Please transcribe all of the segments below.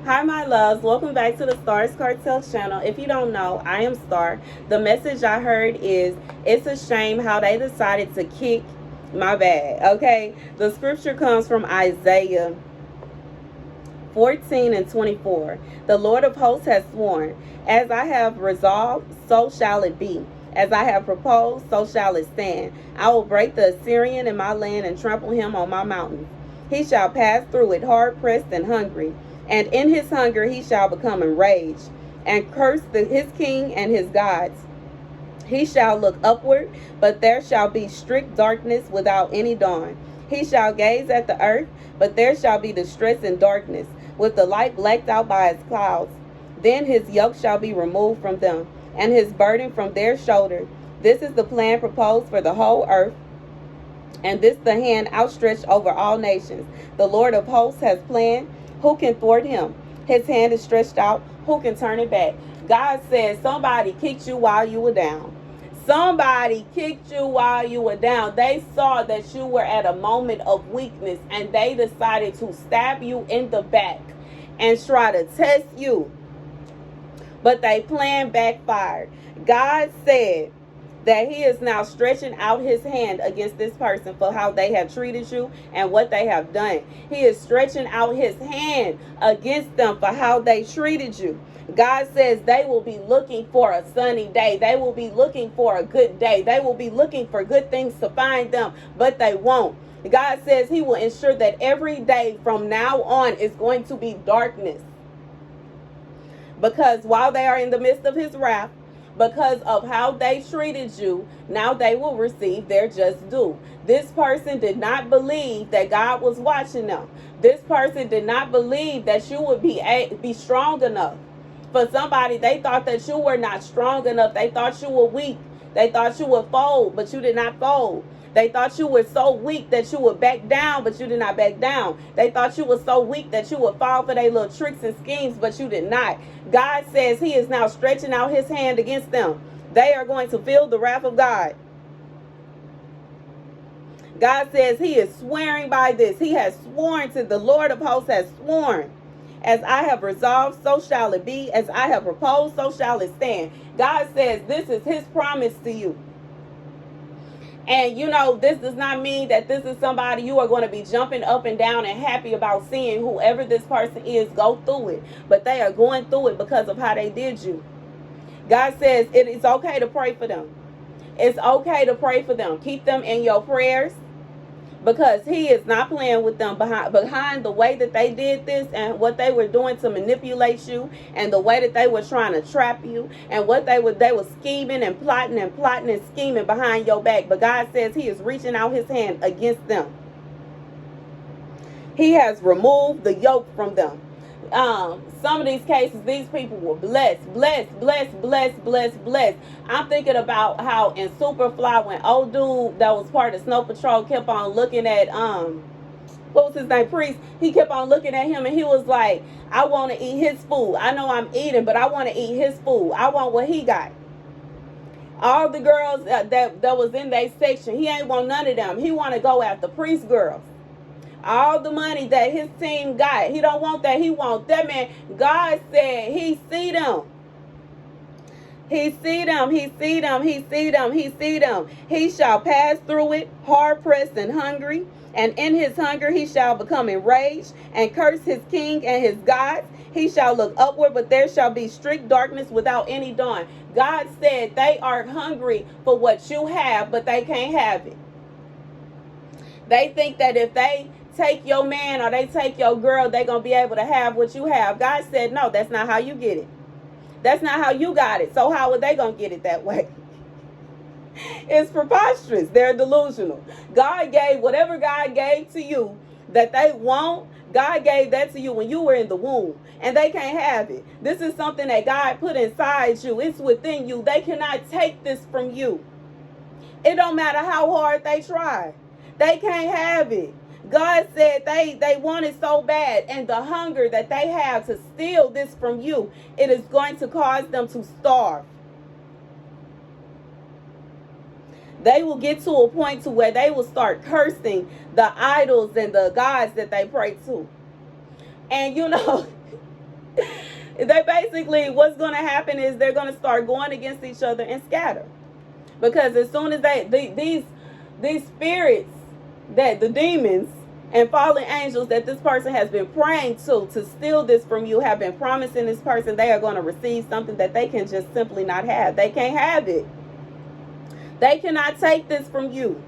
Hi, my loves. Welcome back to the Starscartel channel. If you don't know, I am Star. The message I heard is, it's a shame how they decided to kick my bag. Okay? The scripture comes from Isaiah 14 and 24. The Lord of hosts has sworn, as I have resolved, so shall it be. As I have proposed, so shall it stand. I will break the Assyrian in my land and trample him on my mountains. He shall pass through it hard pressed and hungry, and in his hunger he shall become enraged, and curse his king and his gods. He shall look upward, but there shall be strict darkness without any dawn. He shall gaze at the earth, but there shall be distress and darkness, with the light blacked out by its clouds. Then his yoke shall be removed from them, and his burden from their shoulder. This is the plan proposed for the whole earth, and this the hand outstretched over all nations. The Lord of hosts has planned. Who can thwart him? His hand is stretched out. Who can turn it back? God says somebody kicked you while you were down. Somebody kicked you while you were down. They saw that you were at a moment of weakness, and they decided to stab you in the back and try to test you. But they plan backfired. God said that he is now stretching out his hand against this person for how they have treated you and what they have done. He is stretching out his hand against them for how they treated you. God says they will be looking for a sunny day. They will be looking for a good day. They will be looking for good things to find them, but they won't. God says he will ensure that every day from now on is going to be darkness. Because while they are in the midst of his wrath, because of how they treated you, now they will receive their just due. This person did not believe that God was watching them. This person did not believe that you would be strong enough. For somebody, they thought that you were not strong enough. They thought you were weak. They thought you would fold, but you did not fold. They thought you were so weak that you would back down, but you did not back down. They thought you were so weak that you would fall for their little tricks and schemes, but you did not. God says he is now stretching out his hand against them. They are going to feel the wrath of God. God says he is swearing by this. He has sworn to the Lord of hosts has sworn. As I have resolved, so shall it be. As I have proposed, so shall it stand. God says this is his promise to you. And you know, this does not mean that this is somebody you are going to be jumping up and down and happy about seeing whoever this person is go through it. But they are going through it because of how they did you. God says it is okay to pray for them. It's okay to pray for them. Keep them in your prayers. Because he is not playing with them behind the way that they did this and what they were doing to manipulate you and the way that they were trying to trap you and what they were scheming and plotting and scheming behind your back. But God says he is reaching out his hand against them. He has removed the yoke from them. Some of these cases, these people were blessed. I'm thinking about how in Superfly, when old dude that was part of Snow Patrol kept on looking at what was his name, Priest. He kept on looking at him and he was like, I want to eat his food. I know I'm eating, but I want to eat his food. I want what he got. All the girls that was in their section, he ain't want none of them. He want to go after Priest girls. All the money that his team got, he don't want that. He want that, man. God said he see them. He see them. He see them. He see them. He see them. He shall pass through it, hard pressed and hungry. And in his hunger he shall become enraged and curse his king and his gods. He shall look upward, but there shall be strict darkness without any dawn. God said they are hungry for what you have, but they can't have it. They think that if they take your man or they take your girl, they're going to be able to have what you have. God said, no, that's not how you get it. That's not how you got it. So how are they going to get it that way? It's preposterous. They're delusional. God gave whatever God gave to you that they want. God gave that to you when you were in the womb, and they can't have it. This is something that God put inside you. It's within you. They cannot take this from you. It don't matter how hard they try. They can't have it. God said they want it so bad, and the hunger that they have to steal this from you, it is going to cause them to starve. They will get to a point to where they will start cursing the idols and the gods that they pray to. And you know, They basically, what's going to happen is they're going to start going against each other and scatter. Because as soon as these spirits, that the demons and fallen angels that this person has been praying to steal this from you, have been promising this person they are going to receive something that they can just simply not have. They can't have it. They cannot take this from you.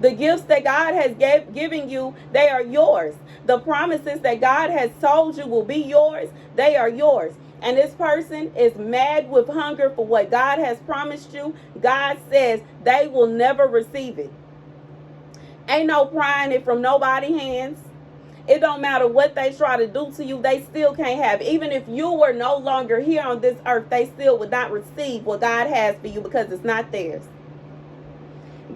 The gifts that God has given you, they are yours. The promises that God has told you will be yours, they are yours. And this person is mad with hunger for what God has promised you. God says they will never receive it. Ain't no prying it from nobody's hands. It don't matter what they try to do to you, they still can't have it. Even if you were no longer here on this earth, they still would not receive what God has for you because it's not theirs.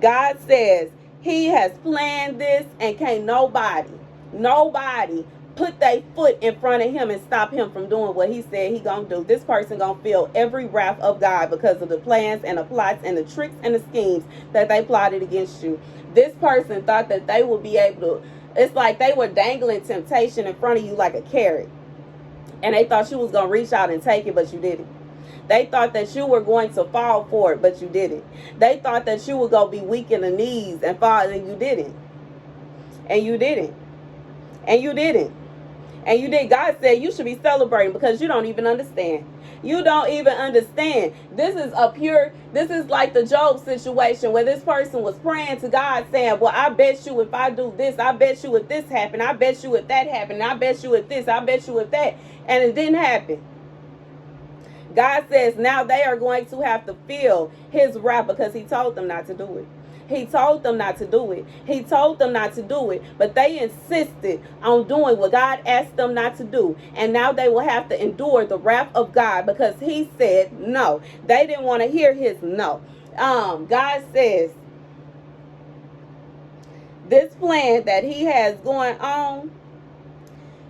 God says he has planned this, and can't nobody put their foot in front of him and stop him from doing what he said he gonna do. This person gonna feel every wrath of God because of the plans and the plots and the tricks and the schemes that they plotted against you. This person thought that they would be able to, it's like they were dangling temptation in front of you like a carrot, and they thought you was gonna reach out and take it, but you didn't. They thought that you were going to fall for it, but you didn't. They thought that you would go be weak in the knees and fall, and you didn't. And you didn't. And you didn't. And you did. God said you should be celebrating because you don't even understand. You don't even understand. This is like the Job situation where this person was praying to God saying, well, I bet you if I do this, I bet you if this happened, I bet you if that happened, I bet you if this, I bet you if that. And it didn't happen. God says now they are going to have to feel his wrath because he told them not to do it. He told them not to do it. He told them not to do it. But they insisted on doing what God asked them not to do. And now they will have to endure the wrath of God because he said no. They didn't want to hear his no. God says this plan that he has going on,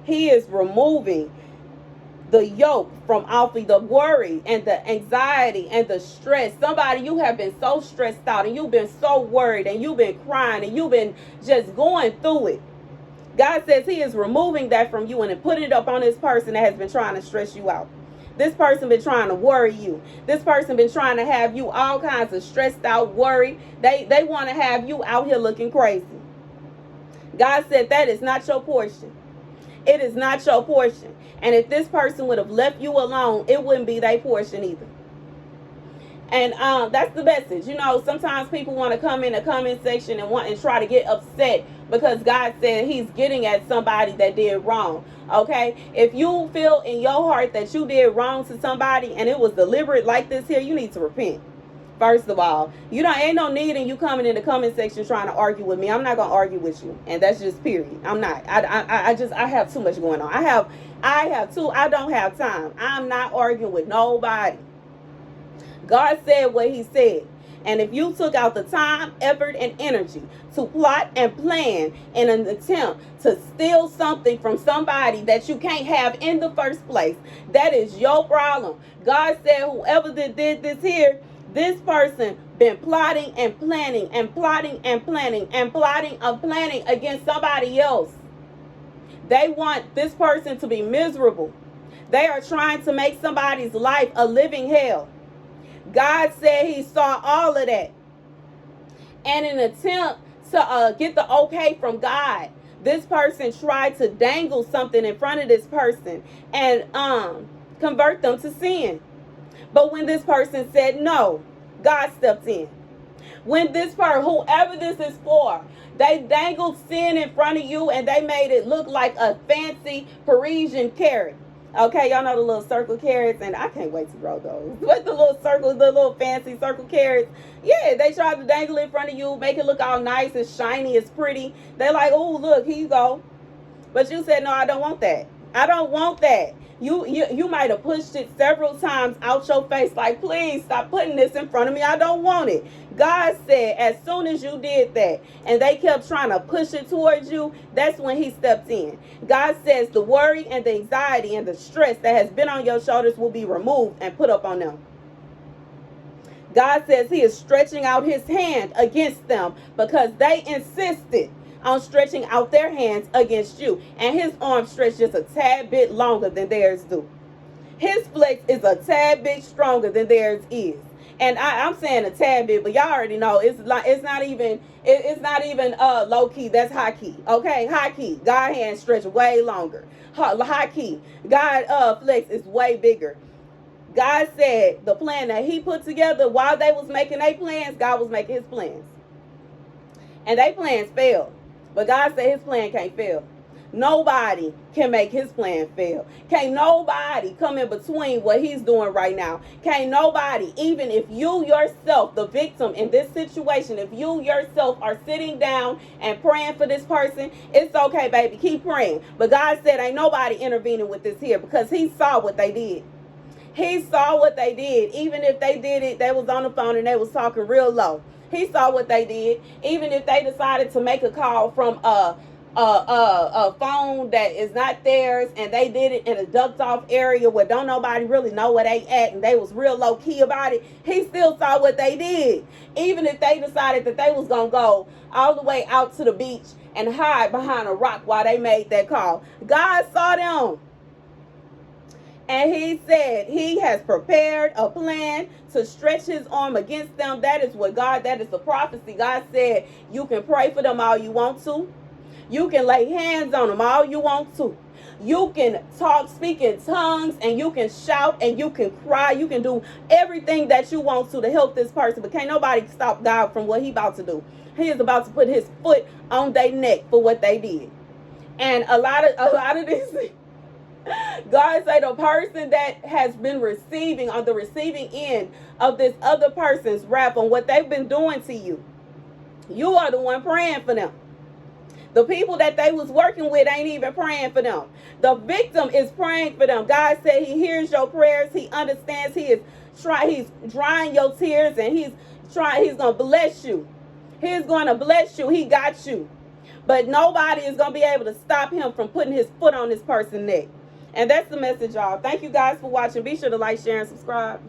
he is removing the yoke from off of the worry and the anxiety and the stress. Somebody, you have been so stressed out and you've been so worried and you've been crying and you've been just going through it. God says he is removing that from you and putting it up on this person that has been trying to stress you out. This person been trying to worry you. This person been trying to have you all kinds of stressed out, worried. They want to have you out here looking crazy. God said that is not your portion. It is not your portion. And if this person would have left you alone, it wouldn't be their portion either. And that's the message. You know, sometimes people want to come in the comment section and try to get upset because God said he's getting at somebody that did wrong. Okay? If you feel in your heart that you did wrong to somebody and it was deliberate like this here, you need to repent. First of all, ain't no need in you coming in the comment section trying to argue with me. I'm not gonna argue with you, and that's just period. I'm not. I have too much going on. I don't have time. I'm not arguing with nobody. God said what he said. And if you took out the time, effort, and energy to plot and plan in an attempt to steal something from somebody that you can't have in the first place, that is your problem. God said whoever did this here, this person been plotting and planning and plotting and planning and plotting and planning against somebody else. They want this person to be miserable. They are trying to make somebody's life a living hell. God said he saw all of that. And in an attempt to get the okay from God, this person tried to dangle something in front of this person and convert them to sin. But when this person said no, God stepped in. When this person, whoever this is for, they dangled sin in front of you and they made it look like a fancy Parisian carrot. Okay, y'all know the little circle carrots, and I can't wait to grow those. But the little circles, the little fancy circle carrots, yeah, they tried to dangle it in front of you, make it look all nice, it's shiny, it's pretty. They're like, oh, look, here you go. But you said, no, I don't want that. I don't want that. You might have pushed it several times out your face, like, please stop putting this in front of me. I don't want it. God said as soon as you did that and they kept trying to push it towards you, that's when he stepped in. God says the worry and the anxiety and the stress that has been on your shoulders will be removed and put up on them. God says he is stretching out his hand against them because they insisted on stretching out their hands against you. And his arm stretched just a tad bit longer than theirs do. His flex is a tad bit stronger than theirs is. And I'm saying a tad bit, but y'all already know it's not even low key. That's high key. Okay, high key. God hand stretch way longer. High key. God flex is way bigger. God said the plan that he put together while they was making their plans, God was making his plans. And their plans failed. But God said his plan can't fail. Nobody can make his plan fail. Can't nobody come in between what he's doing right now. Can't nobody, even if you yourself, the victim in this situation, if you yourself are sitting down and praying for this person, it's okay, baby. Keep praying. But God said ain't nobody intervening with this here because he saw what they did. He saw what they did. Even if they did it, they was on the phone and they was talking real low. He saw what they did. Even if they decided to make a call from a phone that is not theirs, and they did it in a ducked off area where don't nobody really know where they at, and they was real low key about it, he still saw what they did. Even if they decided that they was gonna go all the way out to the beach and hide behind a rock while they made that call, God saw them. And he said he has prepared a plan to stretch his arm against them. That is that is the prophecy. God said you can pray for them all you want to. You can lay hands on them all you want to. You can speak in tongues, and you can shout, and you can cry. You can do everything that you want to help this person. But can't nobody stop God from what he about to do. He is about to put his foot on their neck for what they did. And a lot of these God say the person that has been receiving on the receiving end of this other person's wrath on what they've been doing to you, you are the one praying for them. The people that they was working with ain't even praying for them. The victim is praying for them. God said he hears your prayers. He understands. He's drying your tears, and he's going to bless you. He's going to bless you. He got you. But nobody is going to be able to stop him from putting his foot on this person's neck. And that's the message, y'all. Thank you guys for watching. Be sure to like, share, and subscribe.